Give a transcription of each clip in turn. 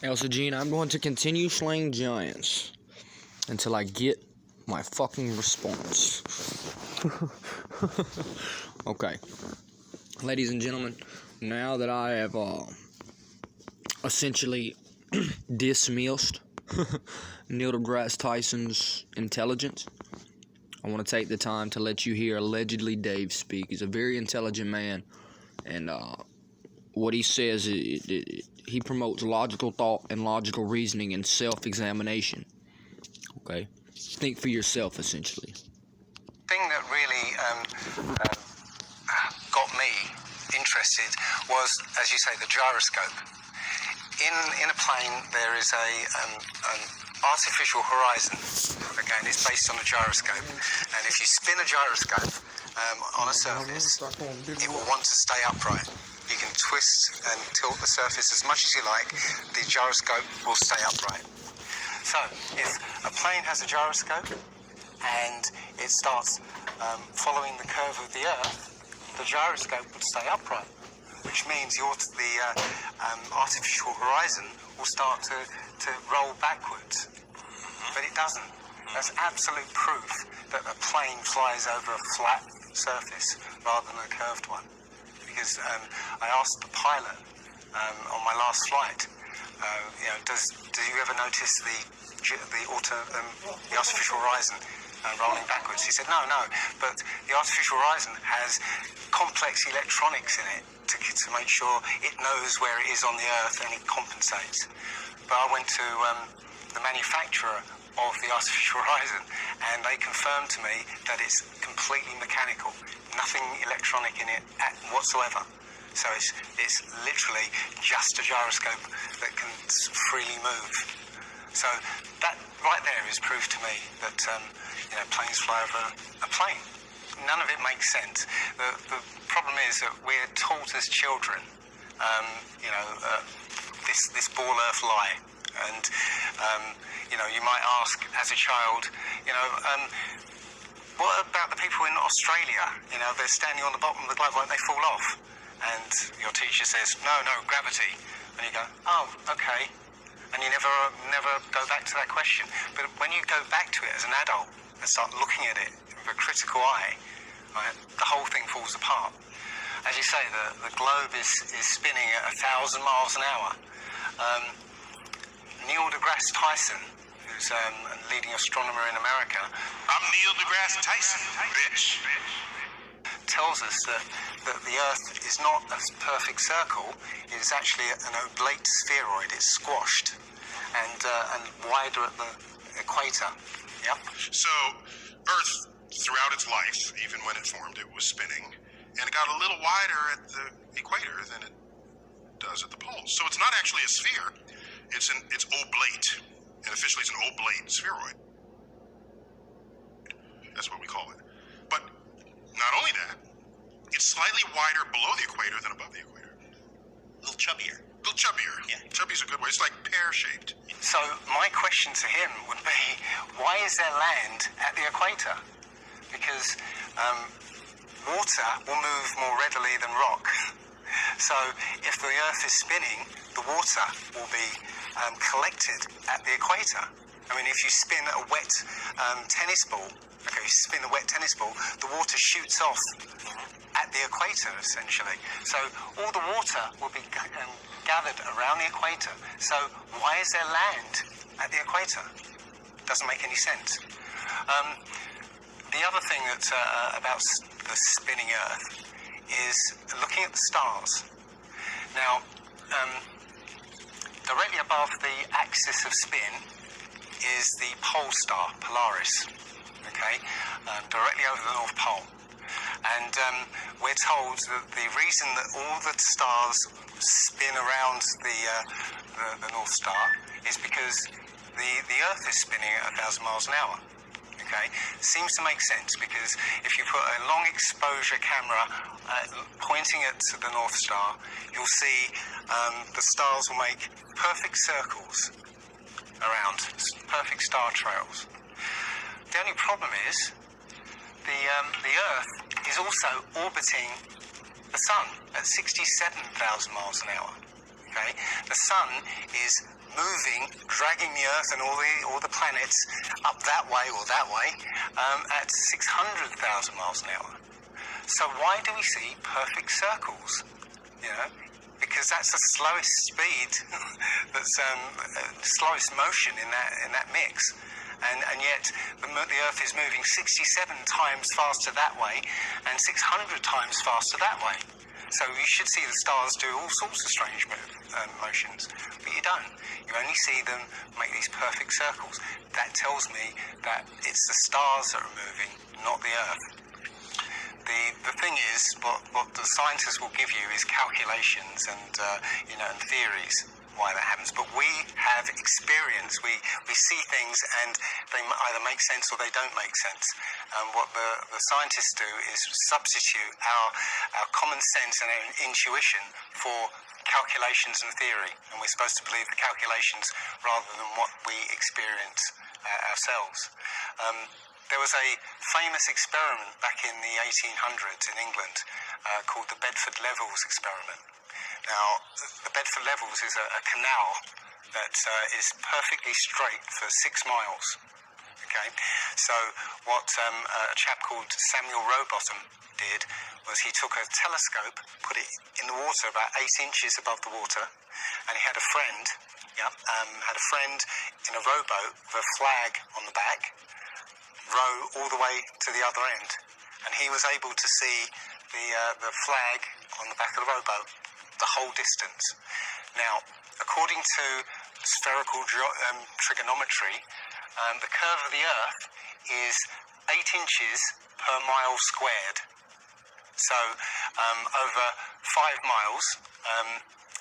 Elsa Jean, I'm going to continue slaying giants until I get my fucking response. Okay. Ladies and gentlemen, now that I have essentially dismissed Neil DeGrasse Tyson's intelligence, I want to take the time to let you hear allegedly Dave speak. He's a very intelligent man, and what he says, he promotes logical thought and logical reasoning and self-examination. Okay? Think for yourself, essentially. The thing that really got me interested was, as you say, the gyroscope. In a plane, there is an artificial horizon, okay, and it's based on a gyroscope. And if you spin a gyroscope on a surface, it will want to stay upright. You can twist and tilt the surface as much as you like, the gyroscope will stay upright. So, if a plane has a gyroscope and it starts following the curve of the Earth, the gyroscope would stay upright, which means the artificial horizon will start to roll backwards. But it doesn't. That's absolute proof that a plane flies over a flat surface rather than a curved one. Because I asked the pilot on my last flight, do you ever notice the artificial horizon rolling backwards? He said, no, but the artificial horizon has complex electronics in it to make sure it knows where it is on the Earth and it compensates. But I went to the manufacturer of the artificial horizon, and they confirmed to me that it's completely mechanical, nothing electronic in it whatsoever. So it's literally just a gyroscope that can freely move. So that right there is proof to me that planes fly over a plane. None of it makes sense. The problem is that we're taught as children, this ball Earth lie, and you might ask as a child, what about the people in Australia? They're standing on the bottom of the globe, won't they fall off? And your teacher says, no, gravity. And you go, oh, okay. And you never go back to that question. But when you go back to it as an adult and start looking at it with a critical eye, right, the whole thing falls apart. As you say, the globe is spinning at 1,000 miles an hour. Neil DeGrasse Tyson, who's a leading astronomer in America. I'm Neil deGrasse Tyson, bitch. Tells us that the Earth is not a perfect circle. It is actually an oblate spheroid. It's squashed and wider at the equator. Yep. So, Earth, throughout its life, even when it formed, it was spinning, and it got a little wider at the equator than it does at the poles. So it's not actually a sphere. It's oblate, and officially it's an oblate spheroid. That's what we call it. But not only that, it's slightly wider below the equator than above the equator. A little chubbier. Yeah. Chubby's a good way. It's like pear-shaped. So my question to him would be, why is there land at the equator? Because water will move more readily than rock. So if the Earth is spinning, the water will be collected at the equator. I mean, if you spin a wet tennis ball, the water shoots off at the equator, essentially. So all the water will be gathered around the equator. So why is there land at the equator? Doesn't make any sense. The other thing that about the spinning Earth is looking at the stars. Now, directly above the axis of spin is the pole star, Polaris, okay, directly over the North Pole. And we're told that the reason that all the stars spin around the North Star is because the Earth is spinning at 1,000 miles an hour. Okay, seems to make sense because if you put a long exposure camera pointing at the North Star, you'll see the stars will make perfect circles around, perfect star trails. The only problem is the Earth is also orbiting the Sun at 67,000 miles an hour. Okay, the sun is moving, dragging the Earth and all the planets up that way or that way at 600,000 miles an hour. So why do we see perfect circles? You know, because that's the slowest speed, that's slowest motion in that mix. And yet the Earth is moving 67 times faster that way and 600 times faster that way. So you should see the stars do all sorts of strange motions, but you don't. You only see them make these perfect circles. That tells me that it's the stars that are moving, not the Earth. The thing is, what the scientists will give you is calculations and and theories why that happens. But we have experience. We see things and they either make sense or they don't make sense. What the scientists do is substitute our common sense and our intuition for calculations and theory, and we're supposed to believe the calculations rather than what we experience ourselves. There was a famous experiment back in the 1800s in England called the Bedford Levels experiment. Now, the Bedford Levels is a canal that is perfectly straight for 6 miles. Okay, so what a chap called Samuel Rowbottom did was he took a telescope, put it in the water about 8 inches above the water, and he had a friend, in a rowboat with a flag on the back, row all the way to the other end, and he was able to see the flag on the back of the rowboat the whole distance. Now, according to spherical trigonometry, the curve of the Earth is 8 inches per mile squared. So over 5 miles,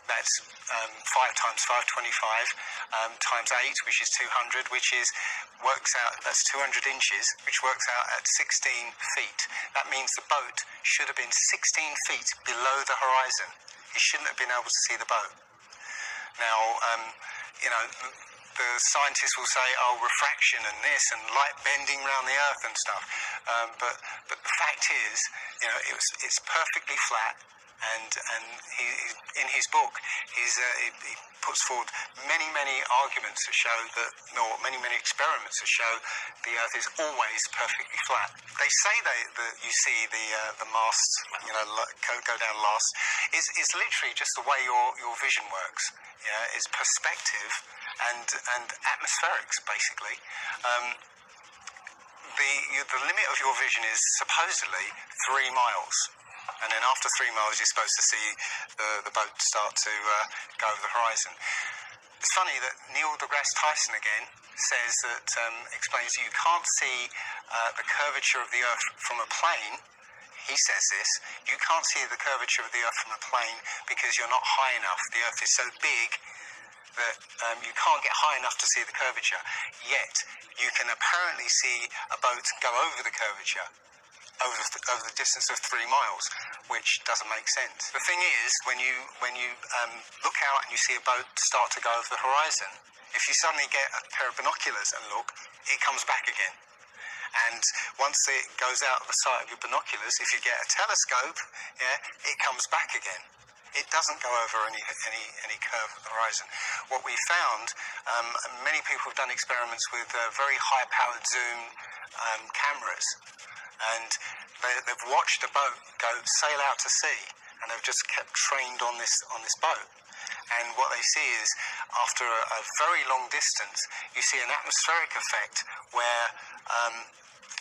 that's 5 times 5, 25, times 8, which is 200, works out, that's 200 inches, which works out at 16 feet. That means the boat should have been 16 feet below the horizon. You shouldn't have been able to see the boat. Now, the scientists will say, refraction and this and light bending around the Earth and stuff. But the fact is, it's perfectly flat. And he, in his book, he puts forward many arguments that show that, or many experiments that show the Earth is always perfectly flat. They say that you see the mast, go down last. Is literally just the way your vision works. Yeah, it's perspective and atmospherics basically. The limit of your vision is supposedly 3 miles. And then after 3 miles, you're supposed to see the boat start to go over the horizon. It's funny that Neil DeGrasse Tyson again says that, explains that you can't see the curvature of the Earth from a plane. He says this, you can't see the curvature of the Earth from a plane because you're not high enough. The Earth is so big that you can't get high enough to see the curvature. Yet, you can apparently see a boat go over the curvature. Over the distance of 3 miles, which doesn't make sense. The thing is, when you look out and you see a boat start to go over the horizon, if you suddenly get a pair of binoculars and look, it comes back again. And once it goes out of the sight of your binoculars, if you get a telescope, it comes back again. It doesn't go over any curve of the horizon. What we found, many people have done experiments with very high-powered zoom cameras. And they've watched a boat sail out to sea, and they've just kept trained on this boat. And what they see is, after a very long distance, you see an atmospheric effect where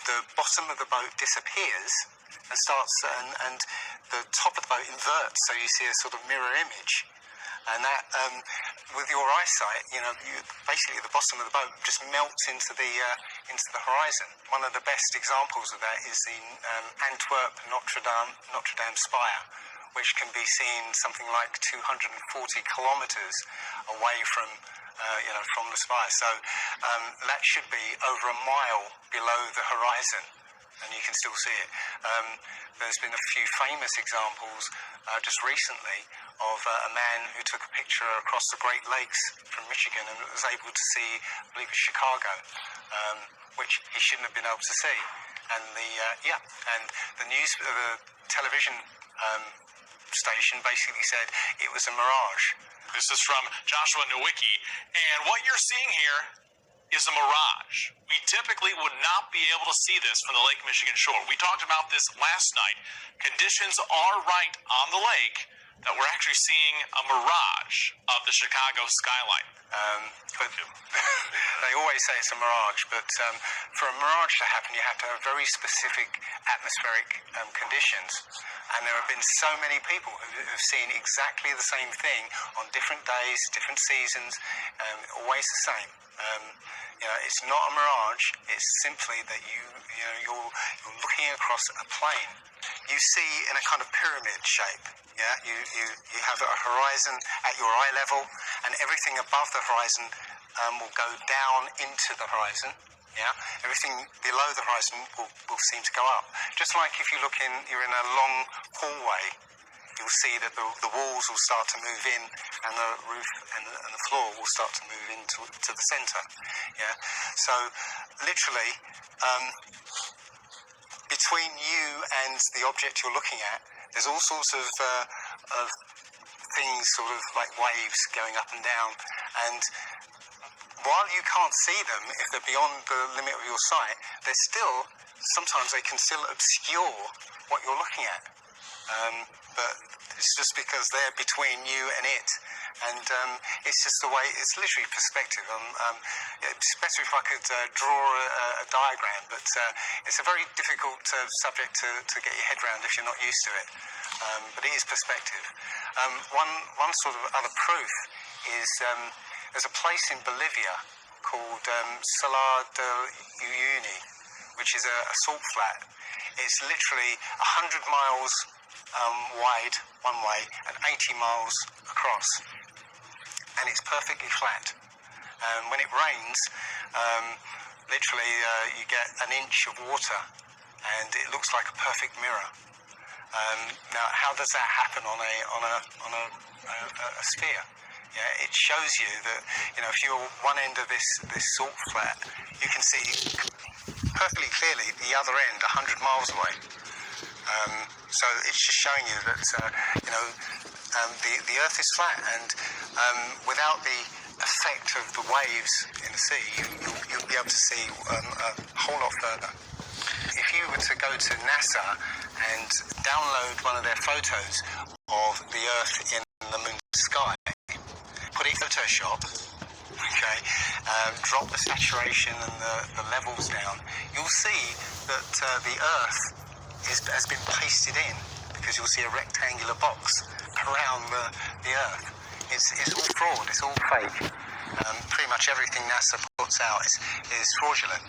the bottom of the boat disappears and the top of the boat inverts, so you see a sort of mirror image. And that, with your eyesight, basically the bottom of the boat just melts into the horizon. One of the best examples of that is the Antwerp Notre Dame spire, which can be seen something like 240 kilometers away from the spire. So that should be over a mile below the horizon, and you can still see it. There's been a few famous examples just recently of a man who took a picture across the Great Lakes from Michigan and was able to see, I believe it's Chicago, which he shouldn't have been able to see. And the television station basically said it was a mirage. This is from Joshua Nowicki, and what you're seeing here is a mirage. We typically would not be able to see this from the Lake Michigan shore. We talked about this last night. Conditions are right on the lake that we're actually seeing a mirage of the Chicago skyline. But they always say it's a mirage, but for a mirage to happen, you have to have very specific atmospheric conditions. And there have been so many people who have seen exactly the same thing on different days, different seasons, always the same. It's not a mirage. It's simply that you're looking across a plane. You see in a kind of pyramid shape. Yeah, you have a horizon at your eye level, and everything above the horizon will go down into the horizon. Yeah, everything below the horizon will seem to go up. Just like if you're in a long hallway, you'll see that the walls will start to move in, and the roof and the floor will start to move into the centre. Yeah, so literally between you and the object you're looking at, there's all sorts of things, sort of like waves going up and down, and while you can't see them, if they're beyond the limit of your sight, they're still, sometimes they can still obscure what you're looking at. But it's just because they're between you and it. And it's just the way, it's literally perspective. It's better if I could draw a diagram, but it's a very difficult subject to get your head around if you're not used to it. But it is perspective. One sort of other proof is there's a place in Bolivia called Salar de Uyuni, which is a salt flat. It's literally 100 miles wide one way and 80 miles across, and it's perfectly flat. When it rains, literally you get an inch of water, and it looks like a perfect mirror. Now, how does that happen on a sphere? Yeah, it shows you that if you're one end of this salt flat, you can see perfectly clearly the other end 100 miles away. So it's just showing you that the Earth is flat, and without the effect of the waves in the sea, you'll be able to see a whole lot further. If you were to go to NASA and download one of their photos of the Earth in the moon sky, put it in Photoshop, okay, drop the saturation and the levels down, you'll see that the Earth has been pasted in, because you'll see a rectangular box around the Earth. It's all fraud, it's all fake. Pretty much everything NASA puts out is fraudulent.